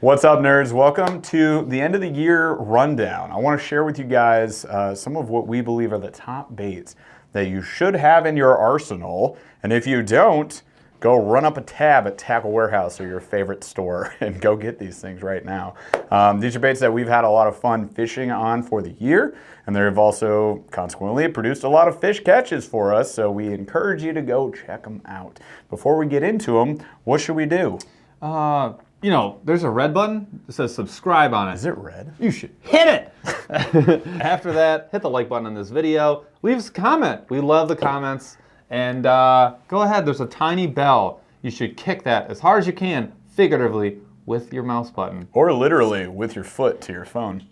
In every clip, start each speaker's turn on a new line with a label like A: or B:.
A: What's up, nerds? Welcome to the end of the year rundown. I want to share with you guys some of what we believe are the top baits that you should have in your arsenal. And if you don't, go run up a tab at Tackle Warehouse or your favorite store and go get these things right now. These are baits that we've had a lot of fun fishing on for the year, and they've also consequently produced a lot of fish catches for us, so we encourage you to go check them out. Before we get into them, what should we do?
B: You know, there's a red button that says subscribe on it.
A: Is it red?
B: You should hit it. After that, hit the like button on this video. Leave us a comment. We love the comments. And go ahead, there's a tiny bell. You should kick that as hard as you can, figuratively, with your mouse button.
A: Or literally with your foot to your phone.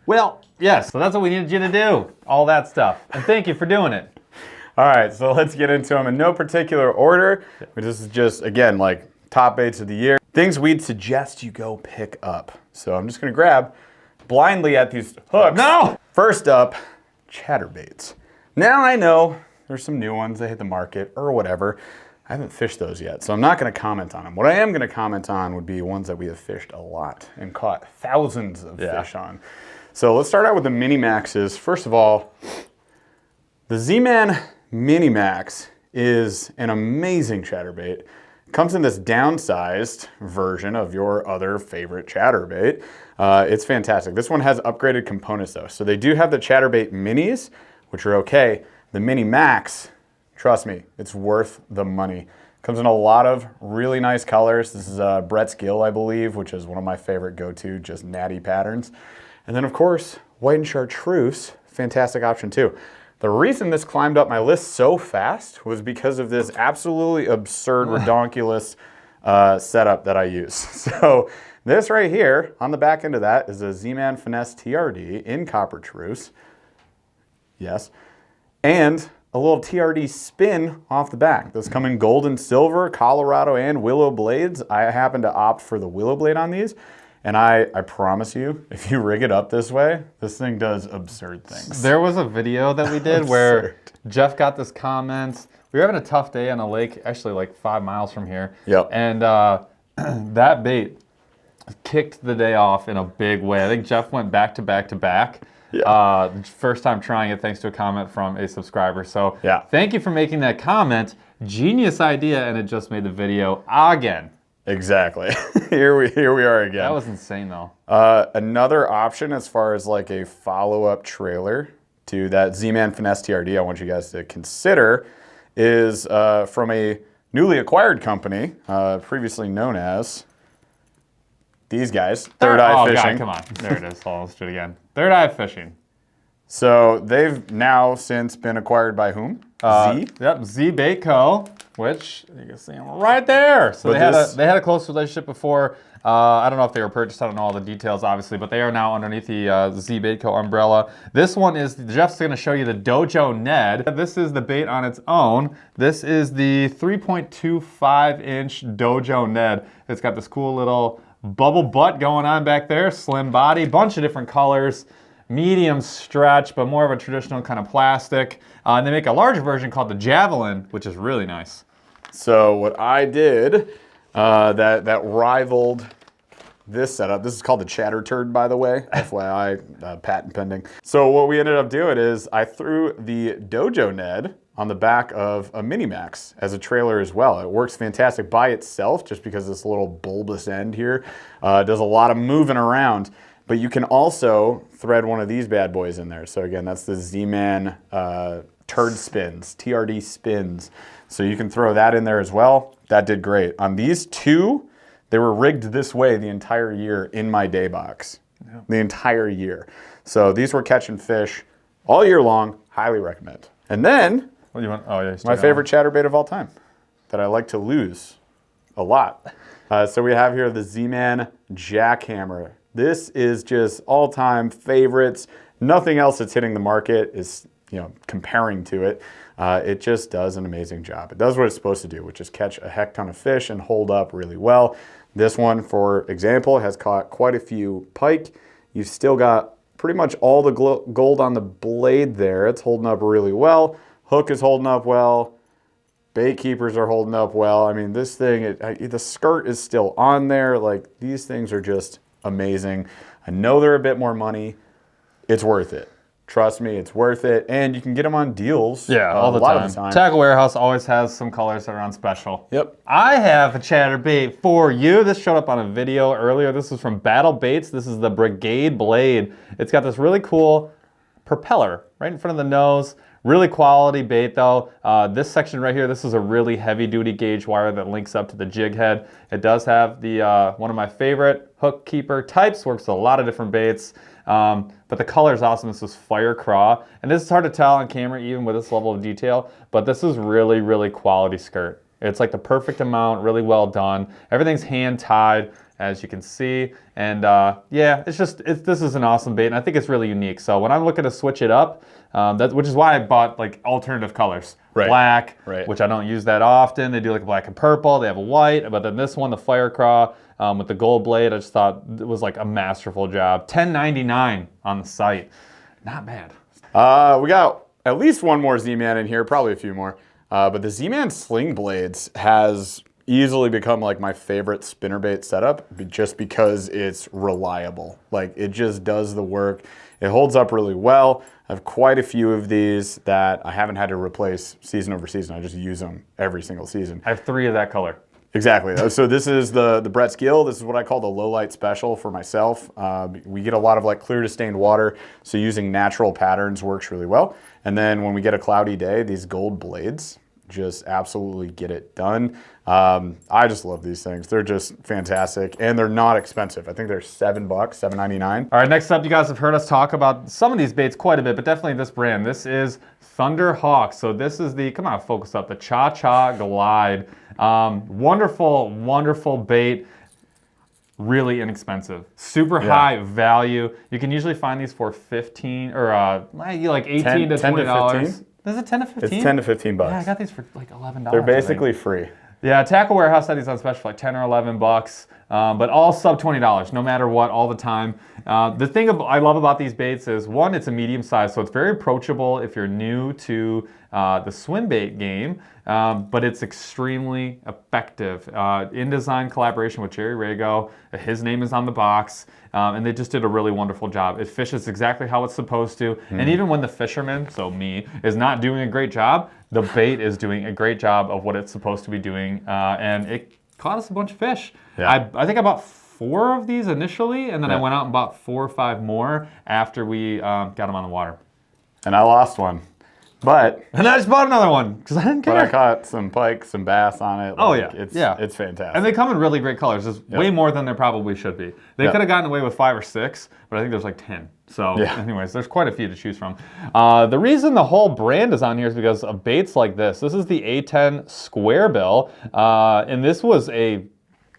B: Well, yes, so that's what we needed you to do. All that stuff. And thank you for doing it.
A: All right, so let's get into them in no particular order. This is just, again, like top baits of the year. Things we'd suggest you go pick up. So I'm just gonna grab blindly at these hooks.
B: No!
A: First up, ChatterBaits. Now I know there's some new ones that hit the market or whatever. I haven't fished those yet, so I'm not gonna comment on them. What I am gonna comment on would be ones that we have fished a lot and caught thousands of fish on. So let's start out with the Mini Maxes. First of all, the Z-Man Mini Max is an amazing chatterbait. Comes in this downsized version of your other favorite chatterbait. It's fantastic. This one has upgraded components though. So they do have the chatterbait minis, which are okay. The Mini Max, trust me, it's worth the money. Comes in a lot of really nice colors. This is Brett's Gill, I believe, which is one of my favorite go-to, just natty patterns. And then of course, white and chartreuse, fantastic option too. The reason this climbed up my list so fast was because of this absolutely absurd, redonkulous setup that I use. So this right here, on the back end of that, is a Z-Man Finesse TRD in copper truce. Yes. And a little TRD spin off the back. Those come in gold and silver, Colorado, and willow blades. I happen to opt for the willow blade on these. And I promise you, if you rig it up this way, this thing does absurd things.
B: There was a video that we did where Jeff got this comment. We were having a tough day on a lake, actually like 5 miles from here.
A: Yep.
B: And that bait kicked the day off in a big way. I think Jeff went back to back to back. Yeah. First time trying it thanks to a comment from a subscriber. So yeah, thank you for making that comment. Genius idea, and it just made the video again.
A: Exactly. Here we are again.
B: That was insane though.
A: Another option as far as like a follow-up trailer to that Z-Man Finesse TRD I want you guys to consider is from a newly acquired company, previously known as these guys, Third Eye Fishing.
B: God, come on. There it is. Hold on, let's do it again. Third Eye Fishing.
A: So they've now since been acquired by whom? Z?
B: Yep, Z Bait Co., which you can see them right there. So they had a close relationship before. I don't know if they were purchased. I don't know all the details, obviously, but they are now underneath the Z Bait Co. umbrella. This one is, Jeff's going to show you the Dojo Ned. This is the bait on its own. This is the 3.25-inch Dojo Ned. It's got this cool little bubble butt going on back there, slim body, bunch of different colors. Medium stretch, but more of a traditional kind of plastic. And they make a larger version called the Javelin, which is really nice.
A: So what I did that rivaled this setup, this is called the Chatter Turd, by the way, FYI, patent pending. So what we ended up doing is I threw the Dojo Ned on the back of a Mini Max as a trailer as well. It works fantastic by itself just because this little bulbous end here does a lot of moving around. But you can also thread one of these bad boys in there. So again, that's the Z-Man Turd Spins, TRD Spins. So you can throw that in there as well. That did great. On these two, they were rigged this way the entire year in my day box. Yeah. The entire year. So these were catching fish all year long. Highly recommend. And then,
B: what do you want? Oh, yeah,
A: my favorite chatterbait of all time that I like to lose a lot. So we have here the Z-Man Jackhammer. This is just all-time favorites. Nothing else that's hitting the market is, comparing to it. It just does an amazing job. It does what it's supposed to do, which is catch a heck ton of fish and hold up really well. This one, for example, has caught quite a few pike. You've still got pretty much all the gold on the blade there. It's holding up really well. Hook is holding up well. Bait keepers are holding up well. I mean, this thing, the skirt is still on there. Like, these things are just amazing. I know they're a bit more money. It's worth it. Trust me, it's worth it. And you can get them on deals.
B: Yeah, all the
A: lot
B: time.
A: of the time.
B: Tackle Warehouse always has some colors that are on special.
A: Yep.
B: I have a ChatterBait for you. This showed up on a video earlier. This is from BattleBaits. This is the Brigade Blade. It's got this really cool propeller right in front of the nose. Really quality bait though. This section right here, this is a really heavy duty gauge wire that links up to the jig head. It does have the one of my favorite hook keeper types, works with a lot of different baits. But the color is awesome. This is Fire Craw. And this is hard to tell on camera even with this level of detail, but this is really, really quality skirt. It's like the perfect amount, really well done. Everything's hand tied, as you can see. And yeah, this is an awesome bait, and I think it's really unique. So when I'm looking to switch it up, which is why I bought like alternative colors.
A: Right.
B: Black,
A: right.
B: Which I don't use that often. They do like a black and purple. They have a white, but then this one, the Fire Craw, with the gold blade, I just thought it was like a masterful job. $10.99 on the site. Not bad.
A: We got at least one more Z-Man in here, probably a few more. But the Z-Man Sling Blades has easily become like my favorite spinnerbait setup just because it's reliable. Like, it just does the work. It holds up really well. I have quite a few of these that I haven't had to replace season over season. I just use them every single season.
B: I have 3 of that color.
A: Exactly. So this is the Brett's Gill. This is what I call the low light special for myself. We get a lot of like clear to stained water, so using natural patterns works really well. And then when we get a cloudy day, these gold blades just absolutely get it done. I just love these things. They're just fantastic, and they're not expensive. I think they're $7, $7.99.
B: All right, next up, you guys have heard us talk about some of these baits quite a bit, but definitely this brand. This is Thunderhawk. So this is the, come on, focus up, the Cha-Cha Glide. Wonderful, wonderful bait. Really inexpensive. Super high value. You can usually find these for 15 or like 18 to $20. 10 to 15? Is it 10 to 15?
A: It's 10 to 15 bucks.
B: Yeah, I got these for like $11.
A: They're basically free.
B: Yeah, Tackle Warehouse had these on special for like 10 or 11 bucks, but all sub $20, no matter what, all the time. The thing I love about these baits is, one, it's a medium size, so it's very approachable if you're new to the Swimbait game, but it's extremely effective. In design collaboration with Jerry Rago, his name is on the box, and they just did a really wonderful job. It fishes exactly how it's supposed to, and even when the fisherman, so me, is not doing a great job, the bait is doing a great job of what it's supposed to be doing, and it caught us a bunch of fish. Yeah. I think I bought 4 of these initially, and then I went out and bought 4 or 5 more after we got them on the water.
A: And I lost one.
B: And I just bought another one because I didn't care.
A: But I caught some pike, some bass on it.
B: Oh yeah,
A: it's fantastic.
B: And they come in really great colors. There's way more than there probably should be. They could have gotten away with 5 or 6, but I think there's like 10. So anyways, there's quite a few to choose from. The reason the whole brand is on here is because of baits like this. This is the A10 Square Bill, and this was a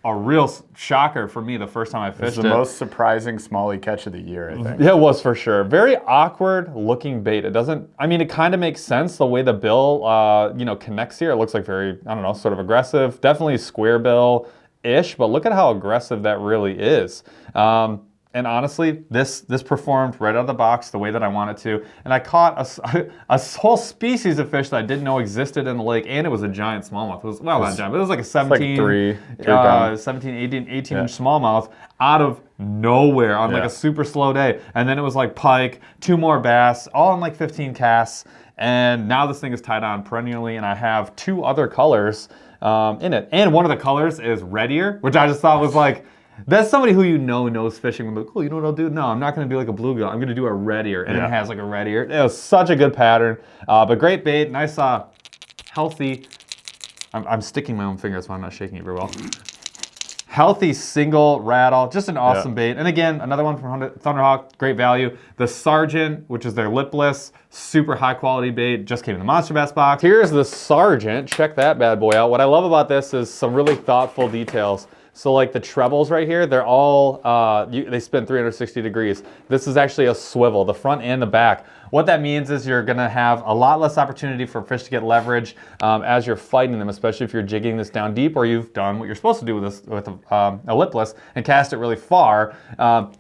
B: real shocker for me the first time I fished it.
A: It's the most surprising smallie catch of the year, I think.
B: Yeah, it was for sure. Very awkward looking bait. It doesn't, I mean, it kind of makes sense the way the bill, connects here. It looks like very, I don't know, sort of aggressive. Definitely square bill-ish, but look at how aggressive that really is. And honestly, this performed right out of the box the way that I wanted to. And I caught a whole species of fish that I didn't know existed in the lake, and it was a giant smallmouth. It was, well, not giant, but it was like a 17,
A: like
B: 17, 18-inch smallmouth out of nowhere on like a super slow day. And then it was like pike, 2 more bass, all in like 15 casts. And now this thing is tied on perennially, and I have 2 other colors in it. And one of the colors is red ear, which I just thought was like, that's somebody who knows fishing. I'm like, oh, you know what I'll do? No, I'm not going to do like a bluegill. I'm going to do a red ear. And it has like a red ear. It was such a good pattern. But great bait. Nice, healthy. I'm sticking my own finger, so I'm not shaking it very well. Healthy single rattle. Just an awesome bait. And again, another one from Thunderhawk. Great value. The Sergeant, which is their Lipless. Super high quality bait. Just came in the Monster Bass box. Here's the Sergeant. Check that bad boy out. What I love about this is some really thoughtful details. So like the trebles right here, they're all, they spin 360 degrees. This is actually a swivel, the front and the back. What that means is you're gonna have a lot less opportunity for fish to get leverage as you're fighting them, especially if you're jigging this down deep or you've done what you're supposed to do with this with a lipless and cast it really far.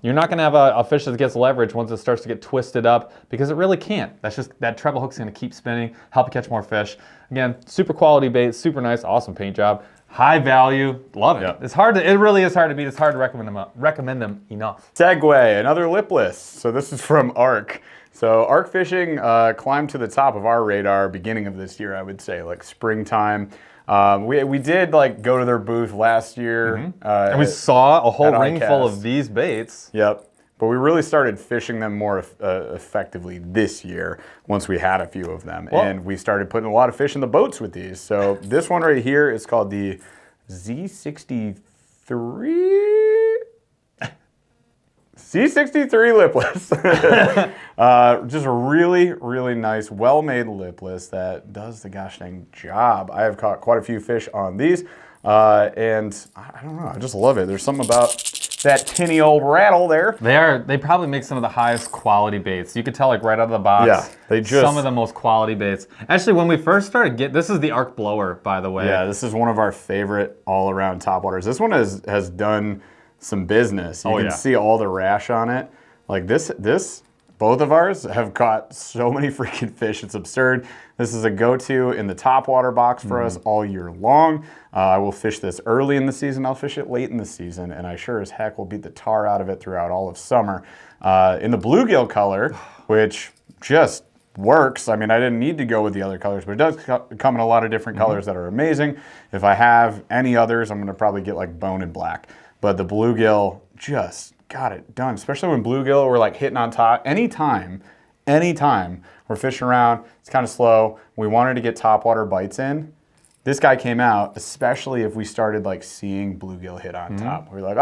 B: You're not gonna have a fish that gets leverage once it starts to get twisted up because it really can't. That's just, that treble hook's gonna keep spinning, help you catch more fish. Again, super quality bait, super nice, awesome paint job. High value, love it.
A: Yep.
B: It's hard to, it really is hard to beat. It's hard to recommend them enough.
A: Segue, another lipless. So this is from Arc. So Arc Fishing climbed to the top of our radar beginning of this year, I would say, like springtime. We did like go to their booth last year.
B: And we saw a whole ring
A: ICAST.
B: full of these baits.
A: Yep. But we really started fishing them more effectively this year once we had a few of them.
B: Well,
A: and we started putting a lot of fish in the boats with these. So this one right here is called the Z63. C63 lipless. Just a really, really nice, well-made lipless that does the gosh dang job. I have caught quite a few fish on these, and I don't know, I just love it. There's something about that tinny old rattle there.
B: They probably make some of the highest quality baits. You could tell like right out of the box.
A: Yeah, they just...
B: Some of the most quality baits. Actually, when we first started this is the Arc Blower, by the way.
A: Yeah, this is one of our favorite all-around topwaters. This one has done some business. You can see all the rash on it. Like this, both of ours have caught so many freaking fish. It's absurd. This is a go-to in the topwater box for us all year long. I will fish this early in the season. I'll fish it late in the season, and I sure as heck will beat the tar out of it throughout all of summer. In the bluegill color, which just works. I mean, I didn't need to go with the other colors, but it does come in a lot of different colors that are amazing. If I have any others, I'm gonna probably get like bone and black. But the bluegill just got it done, especially when bluegill were like hitting on top. Anytime we're fishing around, it's kind of slow. We wanted to get topwater bites in. This guy came out, especially if we started like seeing bluegill hit on top. We were like,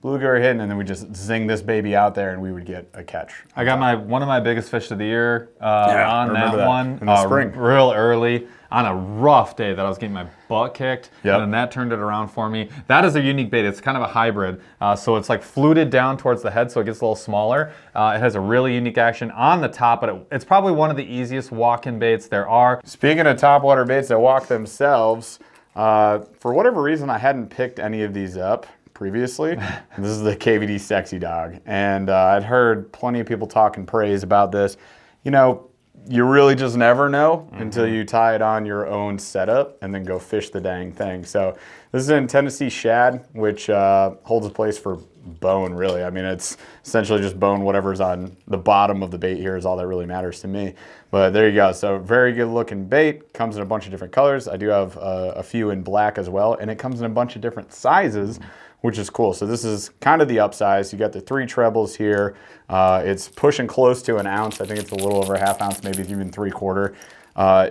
A: bluegill are hitting, and then we just zing this baby out there and we would get a catch.
B: I got one of my biggest fish of the year on that one.
A: In the spring.
B: Real early on a rough day that I was getting my butt kicked.
A: Yep.
B: And then that turned it around for me. That is a unique bait. It's kind of a hybrid. So it's like fluted down towards the head so it gets a little smaller. It has a really unique action on the top, but it's probably one of the easiest walk-in baits there are.
A: Speaking of topwater baits that walk themselves, for whatever reason I hadn't picked any of these up previously. This is the KVD Sexy Dog, and I'd heard plenty of people talking praise about this. You know, you really just never know until you tie it on your own setup and then go fish the dang thing. So this is in Tennessee shad, which holds a place for bone, really. I mean, it's essentially just bone. Whatever's on the bottom of the bait here is all that really matters to me. But there you go. So very good looking bait. Comes in a bunch of different colors. I do have a few in black as well, and it comes in a bunch of different sizes, which is cool. So this is kind of the upsize. You got the 3 trebles here. It's pushing close to an ounce. I think it's a little over a ½ ounce, maybe even 3/4.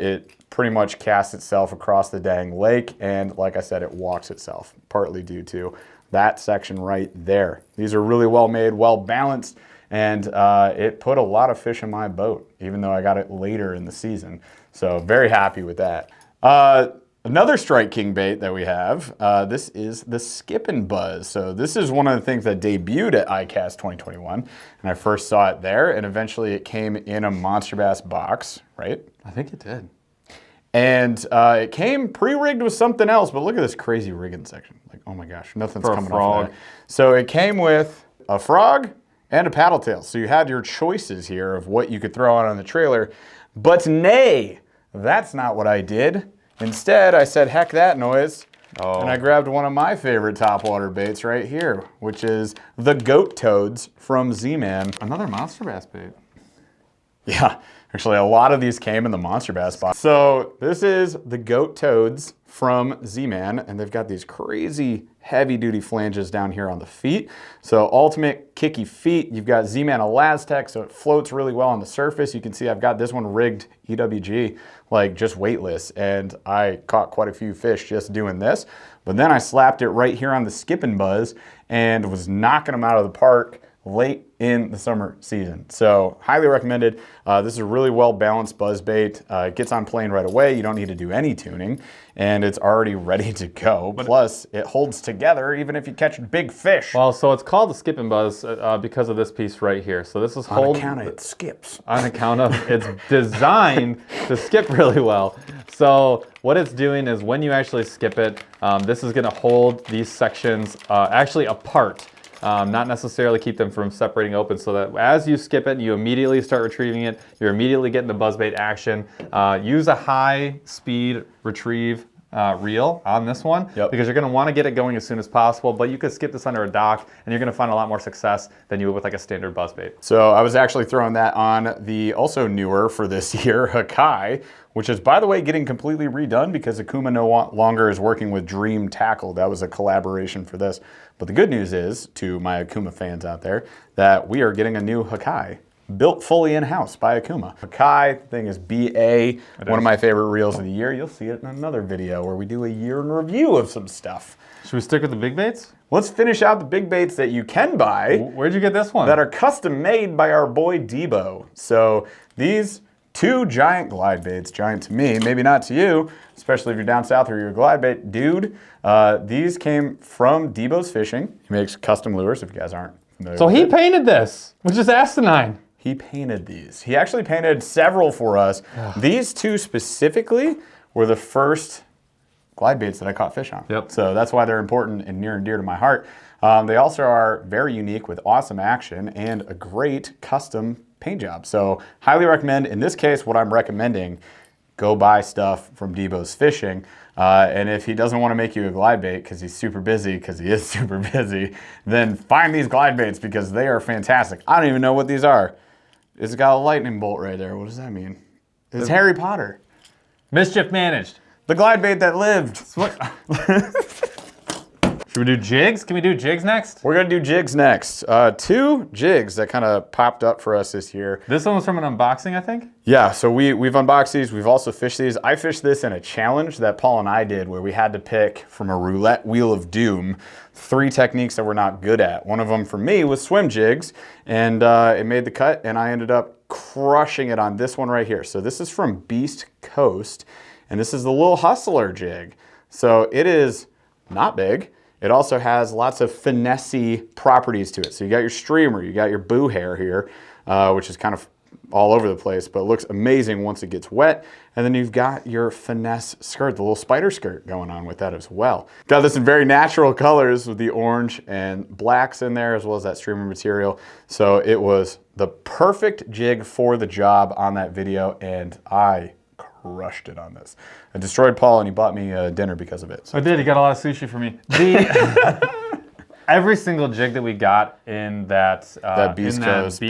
A: It pretty much casts itself across the dang lake, and like I said, it walks itself, partly due to that section right there. These are really well made, well balanced, and it put a lot of fish in my boat, even though I got it later in the season. So very happy with that. Another Strike King bait that we have, this is the Skippin' Buzz. So this is one of the things that debuted at ICAST 2021, and I first saw it there, and eventually it came in a Monster Bass box, right?
B: I think it did.
A: And it came pre-rigged with something else, but look at this crazy rigging section. Like, oh my gosh, nothing's coming off of that. So it came with a frog and a paddle tail. So you had your choices here of what you could throw out on the trailer, but nay, that's not what I did. Instead, I said, heck that noise, and I grabbed one of my favorite topwater baits right here, which is the Goat Toads from Z-Man.
B: Another Monster Bass bait.
A: Yeah, actually a lot of these came in the Monster Bass box. So this is the Goat Toads from Z-Man, and they've got these crazy heavy-duty flanges down here on the feet. So ultimate kicky feet. You've got Z-Man Elastec, so it floats really well on the surface. You can see I've got this one rigged EWG, like just weightless, and I caught quite a few fish just doing this. But then I slapped it right here on the Skippin' Buzz and was knocking them out of the park late in the summer season. So highly recommended. This is a really well balanced buzzbait. It gets on plane right away. You don't need to do any tuning and it's already ready to go. Plus it holds together even if you catch big fish.
B: Well, so it's called the skip and buzz because of this piece right here. So this is
A: on account of it skips.
B: On account of it's designed to skip really well. So what it's doing is when you actually skip it, this is gonna hold these sections actually apart. Not necessarily keep them from separating open, so that as you skip it, you immediately start retrieving it. You're immediately getting the buzzbait action. Use a high speed retrieve reel on this one because you're going to want to get it going as soon as possible, but you could skip this under a dock and you're going to find a lot more success than you would with like a standard buzzbait.
A: So I was actually throwing that on the also newer for this year Hakai, which is, by the way, getting completely redone because Akuma no longer is working with Dream Tackle. That was a collaboration for this. But the good news is, to my Akuma fans out there, that we are getting a new Hakai built fully in-house by Akuma. Hakai thing is BA, one of my favorite reels of the year. You'll see it in another video where we do a year in review of some stuff.
B: Should we stick with the big baits?
A: Let's finish out the big baits that you can buy.
B: Where'd you get this one?
A: That are custom made by our boy Debo. So these two giant glide baits, giant to me, maybe not to you, especially if you're down south or you're a glide bait dude. These came from Debo's Fishing. He makes custom lures, if you guys aren't familiar with
B: it. So he painted this, which is asinine.
A: He painted these. He actually painted several for us. These two specifically were the first glide baits that I caught fish on. So that's why they're important and near and dear to my heart. They also are very unique with awesome action and a great custom paint job. So highly recommend. In this case, what I'm recommending, go buy stuff from Debo's Fishing. And if he doesn't want to make you a glide bait because he's super busy, because he is super busy, then find these glide baits because they are fantastic. I don't even know what these are. It's got a lightning bolt right there. What does that mean? It's Harry Potter.
B: Mischief managed.
A: The glide bait that lived.
B: Should we do jigs? Can we do jigs next?
A: We're gonna do jigs next. Two jigs that kind of popped up for us this year.
B: This one was from an unboxing, I think?
A: Yeah, so we've unboxed these. We've also fished these. I fished this in a challenge that Paul and I did where we had to pick from a roulette wheel of doom 3 techniques that we're not good at. One of them for me was swim jigs, and it made the cut, and I ended up crushing it on this one right here. So this is from Beast Coast, and this is the Little Hustler jig. So it is not big. It also has lots of finesse properties to it. So you got your streamer, you got your boo hair here, which is kind of all over the place, but it looks amazing once it gets wet. And then you've got your finesse skirt, the little spider skirt going on with that as well. Got this in very natural colors with the orange and blacks in there, as well as that streamer material. So it was the perfect jig for the job on that video, and I crushed it on this. I destroyed Paul, and he bought me dinner because of it. So.
B: I did. He got a lot of sushi for me. Every single jig that we got in that Beast Coast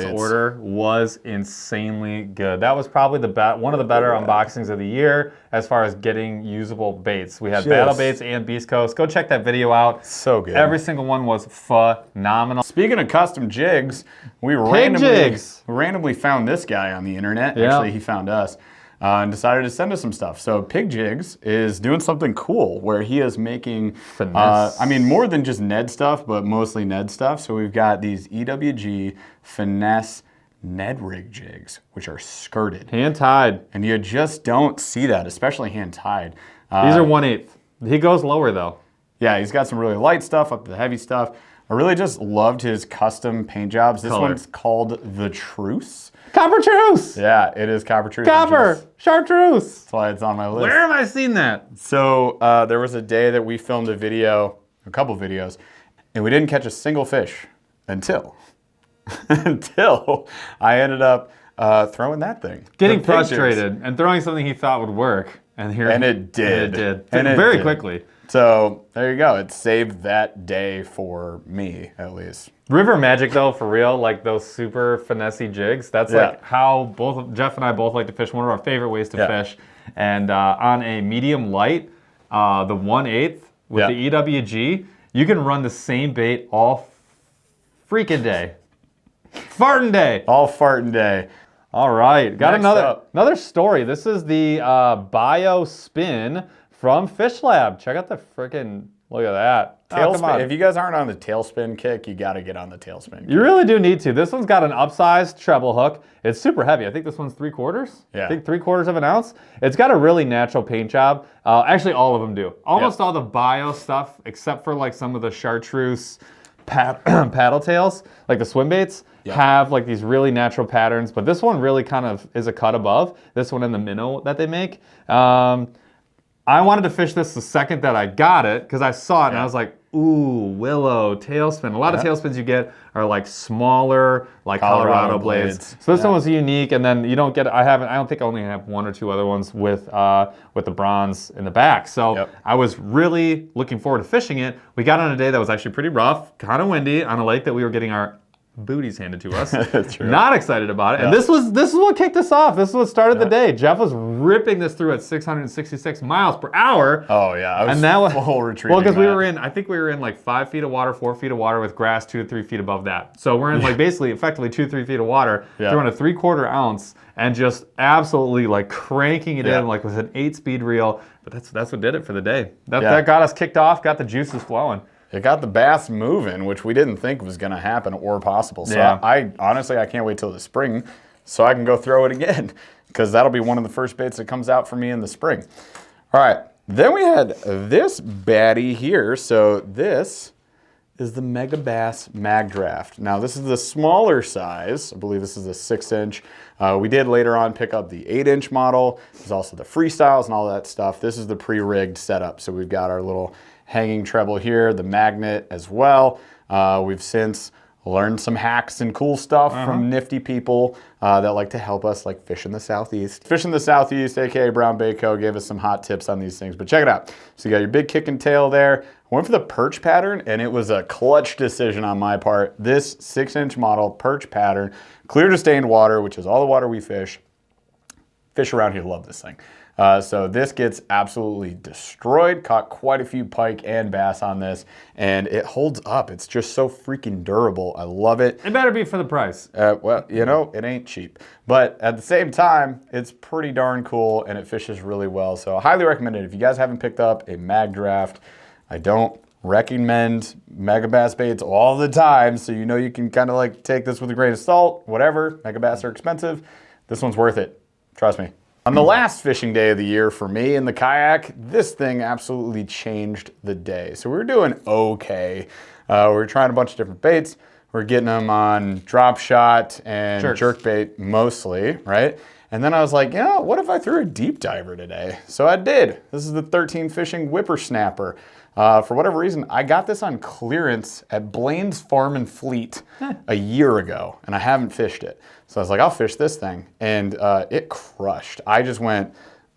B: order was insanely good. That was probably one of the better unboxings of the year as far as getting usable baits. We had Battle Baits and Beast Coast. Go check that video out.
A: So good.
B: Every single one was phenomenal.
A: Speaking of custom jigs, we randomly found this guy on the internet. Yeah. Actually, he found us. And decided to send us some stuff. So Pig Jigs is doing something cool where he is making, I mean, more than just Ned stuff, but mostly Ned stuff. So we've got these EWG Finesse Ned rig jigs, which are skirted.
B: Hand tied.
A: And you just don't see that, especially hand tied.
B: These are 1/8. He goes lower though.
A: Yeah, he's got some really light stuff up to the heavy stuff. I really just loved his custom paint jobs. This one's called The Truce.
B: Copper Truce!
A: Yeah, it is Copper Truce.
B: Copper! Chartreuse!
A: That's why it's on my list.
B: Where have I seen that?
A: So there was a day that we filmed a couple videos, and we didn't catch a single fish until I ended up throwing that thing.
B: Getting frustrated and throwing something he thought would work. And
A: it did.
B: Very quickly.
A: So there you go. It saved that day for me, at least.
B: River magic, though, for real, like those super finessey jigs. That's like how Jeff and I both like to fish. One of our favorite ways to fish. And on a medium light, the 1/8 with the EWG, you can run the same bait all freaking day. Farting day.
A: All farting day.
B: All right, got another story. This is the Bio Spin from Fish Lab. Check out the freaking Look at that. Oh, come on.
A: If you guys aren't on the tailspin kick, you got to get on the tailspin kick.
B: You really do need to. This one's got an upsized treble hook. It's super heavy. I think this one's 3/4.
A: Yeah.
B: I think 3/4 of an ounce. It's got a really natural paint job. Actually, all of them do. Almost all the bio stuff, except for like some of the chartreuse paddle tails, like the Swimbaits, have like these really natural patterns. But this one really kind of is a cut above. This one in the minnow that they make. I wanted to fish this the second that I got it because I saw it and I was like, ooh, willow, tailspin. A lot of tailspins you get are like smaller, like Colorado blades. So this one was unique, and then you don't get, I don't think I only have 1 or 2 other ones with the bronze in the back. So I was really looking forward to fishing it. We got on a day that was actually pretty rough, kind of windy, on a lake that we were getting our booties handed to us. Not excited about it. And this is what kicked us off. This is what started the day. Jeff was ripping this through at 666 miles per hour.
A: Oh yeah, I was full retreating.
B: Well, because we were in, I think we were in like 5 feet of water, 4 feet of water with grass 2 to 3 feet above that. So we're in like basically effectively 2 to 3 feet of water, throwing a 3/4 ounce and just absolutely like cranking it in like with an 8-speed reel. But that's what did it for the day. That got us kicked off, got the juices flowing.
A: It got the bass moving, which we didn't think was going to happen or possible. So I honestly, I can't wait till the spring so I can go throw it again because that'll be one of the first baits that comes out for me in the spring. All right, then we had this baddie here. So this is the Mega Bass Mag Draft. Now this is the smaller size. I believe this is a 6-inch. We did later on pick up the 8-inch model. There's also the freestyles and all that stuff. This is the pre-rigged setup. So we've got our little hanging treble here, the magnet as well. We've since learned some hacks and cool stuff from nifty people that like to help us like fish in the Southeast. Fish in the Southeast, aka Brown Bait Co. gave us some hot tips on these things, but check it out. So you got your big kick and tail there. I went for the perch pattern and it was a clutch decision on my part. This 6-inch model perch pattern, clear to stained water, which is all the water we fish. Fish around here love this thing. So this gets absolutely destroyed. Caught quite a few pike and bass on this, and it holds up. It's just so freaking durable. I love it.
B: It better be for the price.
A: Well, you know, it ain't cheap. But at the same time, it's pretty darn cool, and it fishes really well. So I highly recommend it. If you guys haven't picked up a mag draft, I don't recommend Mega Bass baits all the time, so you know you can kind of like take this with a grain of salt, whatever. Mega Bass are expensive. This one's worth it. Trust me. On the last fishing day of the year for me in the kayak, this thing absolutely changed the day. So we were doing okay. We were trying a bunch of different baits. We're getting them on drop shot and jerkbait mostly, right? And then I was like, yeah, what if I threw a deep diver today? So I did. This is the 13 Fishing Whippersnapper. For whatever reason, I got this on clearance at Blaine's Farm and Fleet a year ago, and I haven't fished it. So I was like, I'll fish this thing. And it crushed. I just went,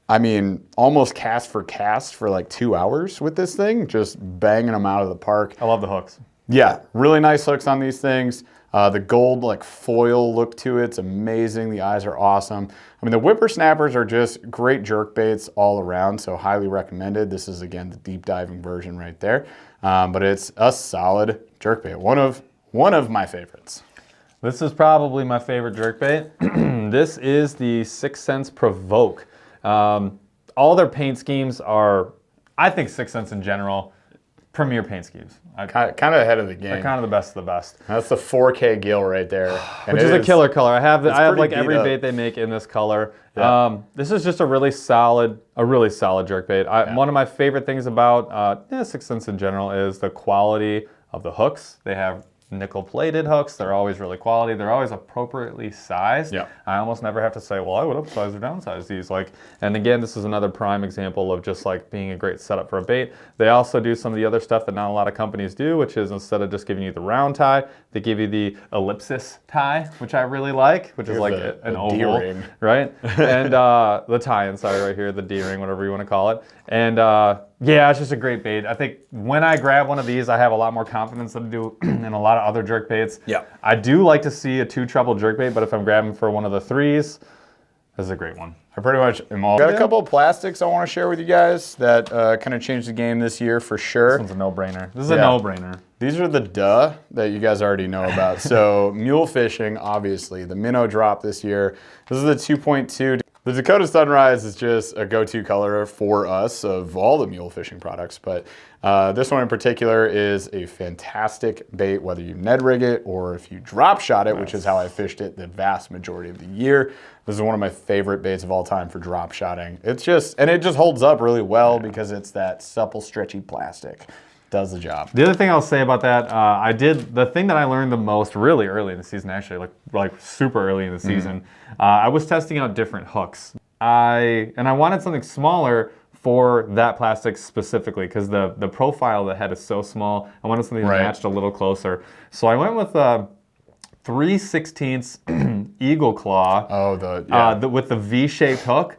A: I mean, almost cast for like 2 hours with this thing, just banging them out of the park.
B: I love the hooks.
A: Yeah, really nice hooks on these things. The gold like foil look to it's amazing. The eyes are awesome. I mean, the whippersnappers are just great jerk baits all around, so highly recommended. This is, again, the deep diving version right there. But it's a solid jerk bait. One of my favorites.
B: This is probably my favorite jerkbait. This is the 6 Sense Provoke. All their paint schemes are, I think 6 Sense in general, premier paint schemes.
A: Kind of ahead of the game.
B: They're kind of the best of the best.
A: That's the 4K gill right there.
B: Which is a killer color. I have like every bait they make in this color. Yeah. This is just a really solid jerkbait. One of my favorite things about 6 Sense in general is the quality of the hooks. They have nickel-plated hooks. They're always really quality. They're always appropriately sized. Yeah. I almost never have to say, well, I would upsize or downsize these. And again, this is another prime example of just like being a great setup for a bait. They also do some of the other stuff that not a lot of companies do, which is instead of just giving you the round tie, they give you the ellipsis tie, which I really like, which is like an oval, D-ring. Right? And the tie-in side right here, the D-ring, whatever you want to call it. And yeah, it's just a great bait. I think when I grab one of these, I have a lot more confidence than I do in a lot of other jerk baits. Yeah. I do like to see a 2-treble jerk bait, but if I'm grabbing for one of the 3s, this is a great one.
A: I pretty much am all. Got a couple of plastics I want to share with you guys that kind of changed the game this year for sure.
B: This one's a no-brainer. This is a no-brainer.
A: These are the duh that you guys already know about. So Mule Fishing, obviously, the minnow drop this year. This is the 2.2. The Dakota Sunrise is just a go-to color for us of all the mule fishing products, but this one in particular is a fantastic bait, whether you Ned rig it or if you drop shot it, which is how I fished it the vast majority of the year. This is one of my favorite baits of all time for drop shotting. It just holds up really well because it's that supple, stretchy plastic. Does the job.
B: The other thing I'll say about that, the thing that I learned the most really early in the season, actually, like super early in the season, I was testing out different hooks. I wanted something smaller for that plastic specifically because the profile of the head is so small. I wanted something that matched a little closer. So I went with 3/16 Eagle Claw.
A: Oh,
B: with the V-shaped hook.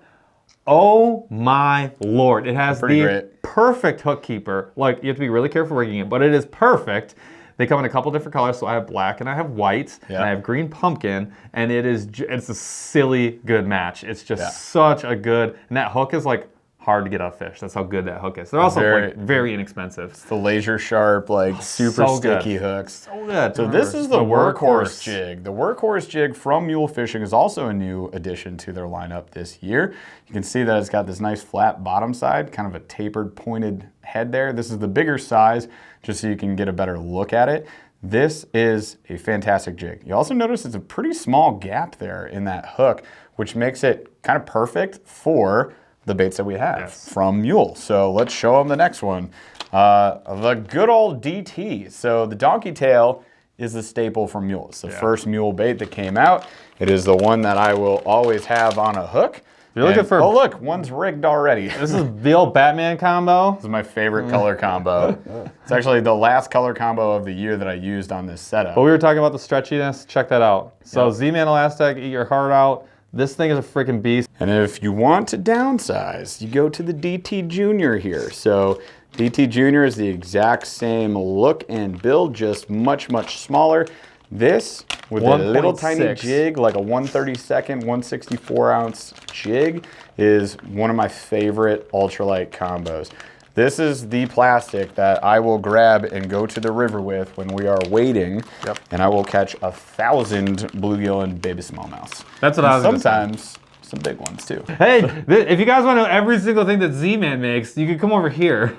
B: Oh my Lord, it has the perfect hook keeper. Like, you have to be really careful rigging it, but it is perfect. They come in a couple different colors, so I have black and I have white, and I have green pumpkin, and it's a silly good match. It's just such a good, and that hook is like hard to get off fish. That's how good that hook is. They're also very inexpensive.
A: It's the laser sharp, like super sticky hooks.
B: So good.
A: So this is the workhorse jig. The workhorse jig from Mule Fishing is also a new addition to their lineup this year. You can see that it's got this nice flat bottom side, kind of a tapered pointed head there. This is the bigger size, just so you can get a better look at it. This is a fantastic jig. You also notice it's a pretty small gap there in that hook, which makes it kind of perfect for the baits that we have from Mule. So let's show them the next one. The good old DT. So the donkey tail is the staple from Mule. It's the first Mule bait that came out. It is the one that I will always have on a hook.
B: You're looking for...
A: Oh look, one's rigged already.
B: This is the old Batman combo.
A: This is my favorite color combo. It's actually the last color combo of the year that I used on this setup.
B: But we were talking about the stretchiness. Check that out. So Z-Man Elastic, eat your heart out. This thing is a freaking beast.
A: And if you want to downsize, you go to the DT Junior here. So DT Junior is the exact same look and build, just much, much smaller. This, with a little tiny jig, like a 1/32, 1/64 ounce jig, is one of my favorite ultralight combos. This is the plastic that I will grab and go to the river with when we are wading, and I will catch 1,000 bluegill and baby smallmouths.
B: That's what I was gonna say.
A: Sometimes some big ones too.
B: Hey, if you guys want to know every single thing that Z-Man makes, you can come over here.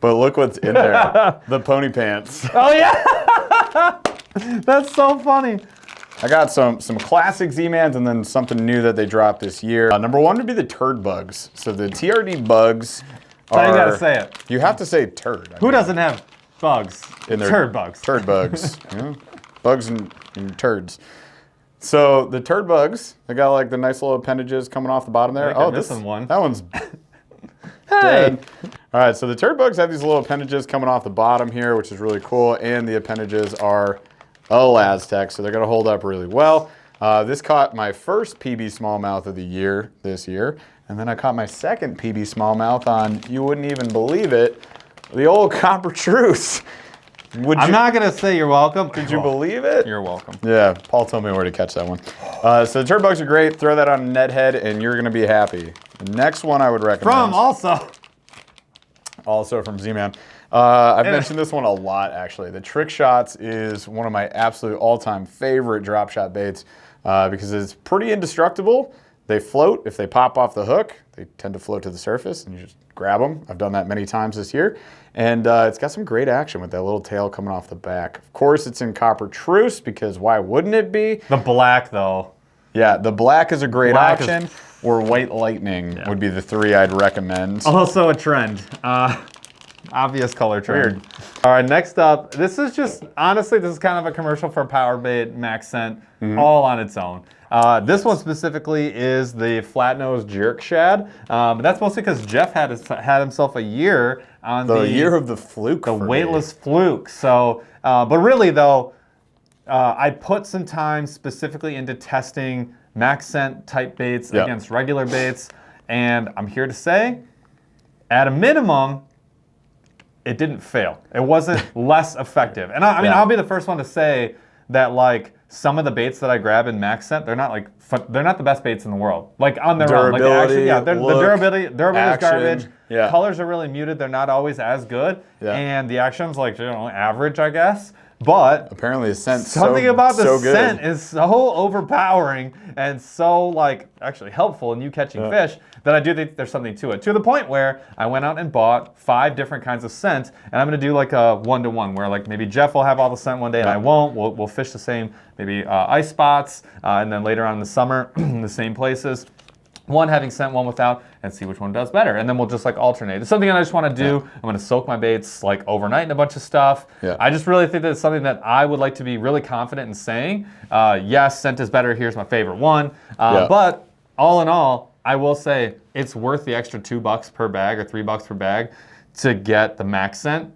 A: But look what's in there. The pony pants.
B: Oh yeah! That's so funny.
A: I got some classic Z-Mans and then something new that they dropped this year. Number one would be the turd bugs. So the TRD bugs are...
B: You gotta say it.
A: You have to say turd.
B: Who doesn't have bugs?
A: In their
B: turd bugs.
A: Turd bugs. Bugs and turds. So the turd bugs, they got like the nice little appendages coming off the bottom there.
B: Oh, this one.
A: That one's dead. All right, so the turd bugs have these little appendages coming off the bottom here, which is really cool, and the appendages are Elastec, so they're gonna hold up really well. This caught my first PB smallmouth of the year this year, and then I caught my second PB smallmouth on, you wouldn't even believe it, the old copper truce.
B: I'm not gonna say you're welcome.
A: Could you believe it?
B: You're welcome.
A: Yeah, Paul told me where to catch that one. So the turd bugs are great. Throw that on a Ned head and you're gonna be happy. The next one I would recommend. Also from Z-Man. I've mentioned this one a lot actually. The Trick Shots is one of my absolute all-time favorite drop shot baits because it's pretty indestructible. They float. If they pop off the hook, they tend to float to the surface and you just grab them. I've done that many times this year. And it's got some great action with that little tail coming off the back. Of course, it's in copper truce because why wouldn't it be?
B: The black though.
A: Yeah, the black is a great option, or white lightning would be the three I'd recommend.
B: Also a trend. Obvious color trend. Weird. All right, next up, this is just, honestly, this is kind of a commercial for PowerBait Max Scent, all on its own. This one specifically is the flat-nosed jerk shad, but that's mostly because Jeff had himself a year on the
A: year of the fluke,
B: the weightless fluke. So, but really though, I put some time specifically into testing Max Scent type baits against regular baits, and I'm here to say, at a minimum, it didn't fail. It wasn't less effective. And I mean, I'll be the first one to say that like some of the baits that I grab in Max Scent, they're not the best baits in the world. Like on their own. Like the durability is garbage. Colors are really muted. They're not always as good. And the action's like, average, I guess. But
A: apparently the scent
B: something about the scent is so overpowering and so like actually helpful in you catching fish that I do think there's something to it. To the point where I went out and bought 5 different kinds of scent, and I'm gonna do like a 1-to-1 where like maybe Jeff will have all the scent one day and I won't. We'll fish the same maybe ice spots, and then later on in the summer, the same places. One having scent, one without, and see which one does better. And then we'll just like alternate. It's something that I just want to do. I'm going to soak my baits like overnight in a bunch of stuff. I just really think that it's something that I would like to be really confident in saying. Yes, scent is better. Here's my favorite one. But all in all, I will say it's worth the extra $2 per bag or $3 per bag to get the max scent.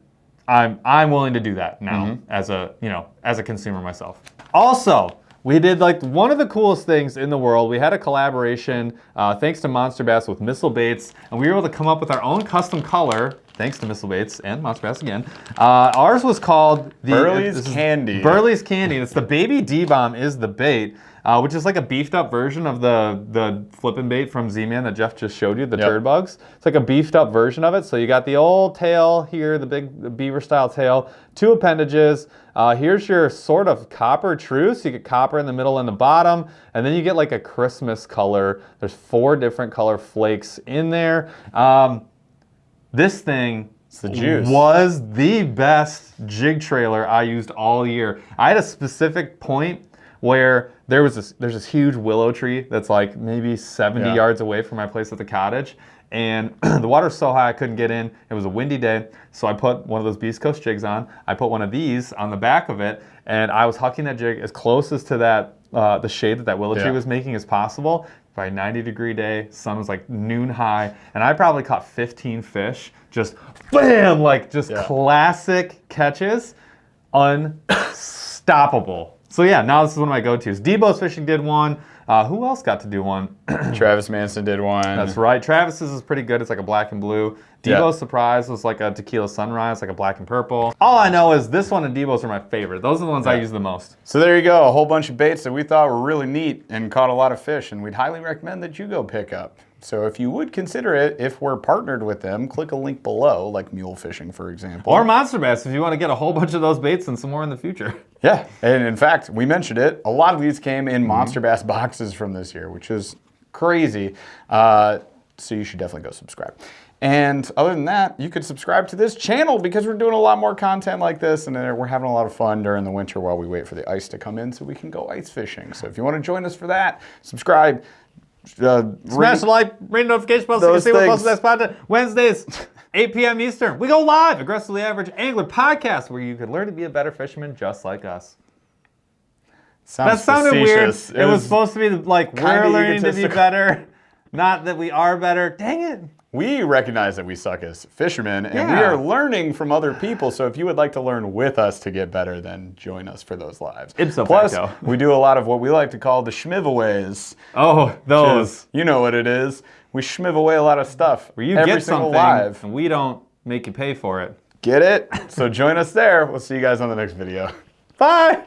B: I'm willing to do that now as a consumer myself. Also, we did like one of the coolest things in the world. We had a collaboration thanks to Monster Bass with Missile Baits, and we were able to come up with our own custom color thanks to Missile Baits and Monster Bass again. Ours was called the
A: Burly's Candy.
B: Burly's Candy. It's the Baby D-Bomb is the bait, which is like a beefed up version of the flippin' bait from Z-Man that Jeff just showed you, the turd bugs. It's like a beefed up version of it. So you got the old tail here, the big beaver style tail, 2 appendages. Here's your sort of copper truce. You get copper in the middle and the bottom, and then you get like a Christmas color. There's 4 different color flakes in there. This thing was the best jig trailer I used all year. I had a specific point where there's this huge willow tree that's like maybe 70 yards away from my place at the cottage. And the water's so high I couldn't get in. It was a windy day, so I put one of those Beast Coast jigs on. I put one of these on the back of it, and I was hucking that jig as close as to that the shade that willow tree was making as possible. By a 90-degree day, sun was like noon high, and I probably caught 15 fish. Just bam, like just classic catches, unstoppable. So yeah, now this is one of my go-tos. Debo's Fishing did one. Who else got to do one?
A: Travis Manson did one.
B: That's right. Travis's is pretty good. It's like a black and blue. Debo's Surprise was like a tequila sunrise, like a black and purple. All I know is this one and Debo's are my favorite. Those are the ones I use the most.
A: So there you go. A whole bunch of baits that we thought were really neat and caught a lot of fish, and we'd highly recommend that you go pick up. So if you would consider it, if we're partnered with them, click a link below, like Mule Fishing, for example.
B: Or Monster Bass, if you want to get a whole bunch of those baits and some more in the future.
A: Yeah, and in fact, we mentioned it. A lot of these came in Monster Bass boxes from this year, which is crazy. So you should definitely go subscribe. And other than that, you could subscribe to this channel because we're doing a lot more content like this, and we're having a lot of fun during the winter while we wait for the ice to come in so we can go ice fishing. So if you want to join us for that, subscribe.
B: Smash the like, ring notification bell so you can see what posts next content. Wednesdays, 8 p.m. Eastern. We go live, Aggressively Average Angler podcast, where you can learn to be a better fisherman just like us.
A: That
B: sounded weird. It was supposed to be like we're learning to be better, not that we are better. Dang it.
A: We recognize that we suck as fishermen, and we are learning from other people. So if you would like to learn with us to get better, then join us for those lives. Plus, we do a lot of what we like to call the schmivaways.
B: Oh, those.
A: You know what it is. We schmiv away a lot of stuff.
B: Where you get something, and we don't make you pay for it.
A: Get it? So join us there. We'll see you guys on the next video.
B: Bye.